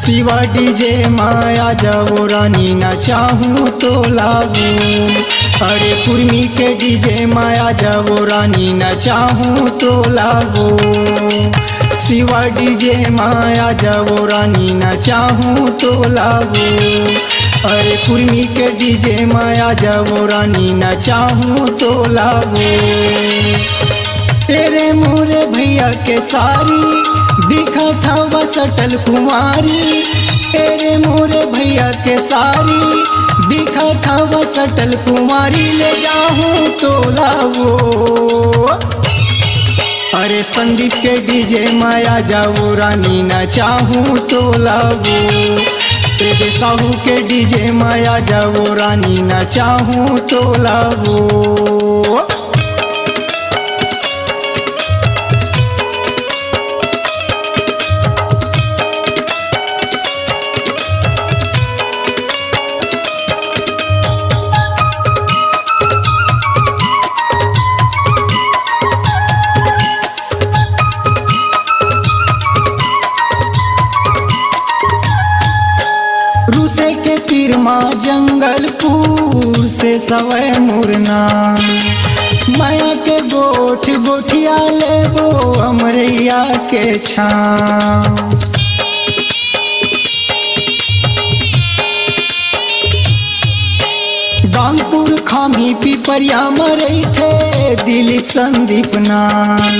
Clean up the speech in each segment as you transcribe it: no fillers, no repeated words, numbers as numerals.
Shiva DJ माया जाओ रानी ना चाहूँ तो लागू। अरे कुर्मी के डीजे माया जाओ रानी ना चाहूँ तो लागू। शिवा डीजे माया जाओ रानी ना चाहूँ तो लागू। अरे कुर्मी के डीजे माया जाओ रानी ना चाहूँ तो लागू। तेरे मोरे भैया के सारी दिखा था वसटल कुमारी। तेरे मोरे भैया के सारी दिखा था वसटल कुमारी। ले जाऊँ तो लावो। अरे संदीप के डीजे माया जाओ रानी ना चाहूँ तो लावो। तेरे साहू के डीजे माया जाओ रानी ना चाहूँ तो लावो। रूसे के तिरमा जंगलपुर से सवय मुरना। माया के गोठ गोठिया लेबो अमरैया के छाँव। डांगपुर खामी पिपरिया मरई थे दिलीप संदीप नाम।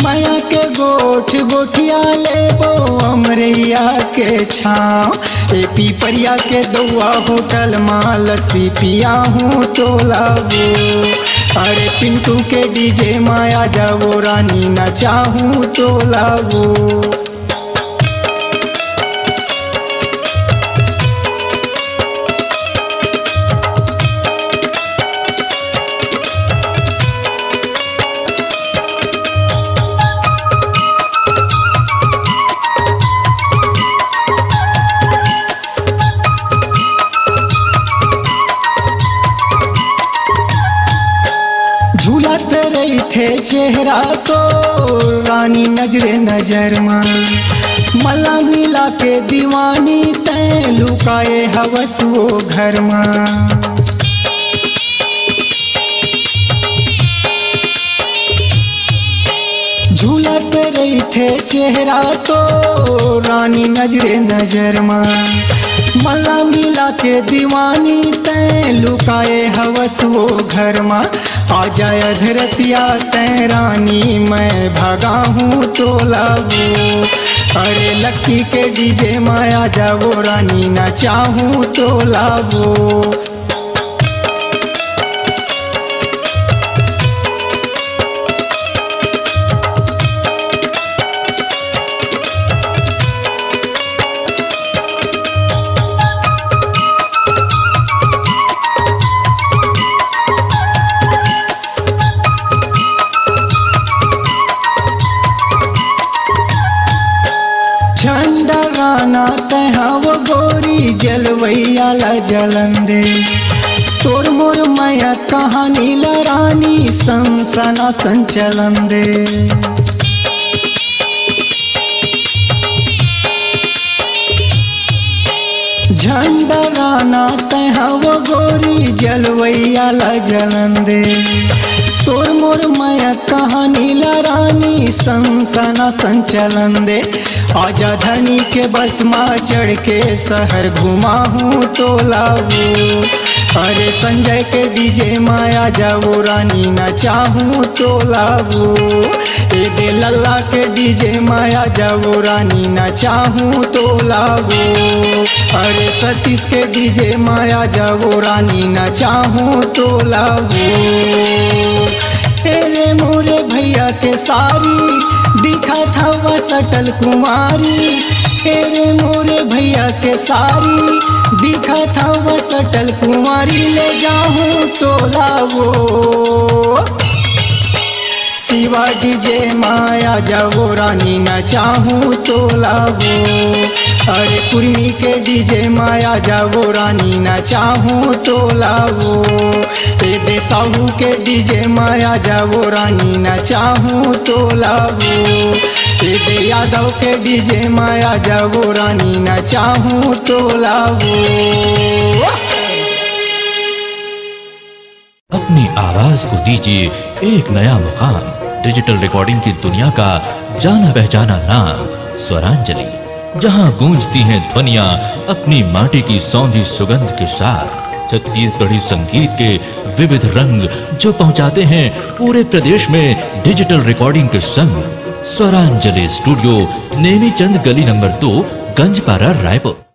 माया के गोठ गोठिया लेबो अमरैया के छाँव। ए पिपरिया के दौआ होटल माँ लस्सी पिया हूँ तो लावो। अरे पिंटू के डीजे माया जाओ रानी ना चाहूँ तो लावो। झूलत रही थे चेहरा तो रानी नजरे नजर में। मला मिला के दीवानी तैं लुकाए हवस वो घर में। झूलत रही थे चेहरा तो रानी नजरे नजर में। मला मिला के दीवानी तैं लुकाए हवस वो घर में। आ जाए धरतिया तैं रानी मैं भागा हूँ तो लावो। अरे लक्की के डीजे माया जाओ रानी ना चाहूँ तो लावो। झंडा गाना तहा वो गोरी जलवैया ला जलन दे। तोर मोर माया कहानी ला रानी सनसना संचलन दे। झंडा गाना तहा वो गोरी जलवैया ला जलन दे। तोर मोर माया कहानी ला रानी सनसना संचलन दे। आजा धनी के बस माँ चढ़ के शहर घुमा हूँ तो लावो। अरे संजय के डीजे माया जाओ रानी ना चाहूँ तो लावो। ए दे लल्ला के डीजे माया जाओ रानी ना चाहूँ तो लावो। अरे सतीश के डीजे माया जाओ रानी ना चाहूँ तो लावो। तेरे मोरे भैया के सारी दिखा था वसटल कुमारी। तेरे मोरे भैया के सारी दिखा था वसटल कुमारी। ले जाऊँ तो लावो। शिवा डीजे माया जाओ रानी ना चाहूँ तो लावो। अरे कुर्मी के डीजे माया जाओ रानी ना चाहूँ तो लावो। ए दे साहू के डीजे माया जाओ रानी ना चाहूँ तो लावो। टेढ़े यादव के डीजे माया जागो रानी न चाहूं तो लावो। अपनी आवाज को दीजिए एक नया मुकाम। डिजिटल रिकॉर्डिंग की दुनिया का जाना पहचाना नाम स्वरांजलि, जहां गूंजती हैं ध्वनियां अपनी माटी की सौंधी सुगंध के साथ। छत्तीसगढ़ी संगीत के विविध रंग जो पहुंचाते हैं पूरे प्रदेश में डिजिटल रिकॉर्डिंग के संग। स्वरांजलि स्टूडियो, नेमीचंद गली नंबर 2, गंजपारा, रायपुर।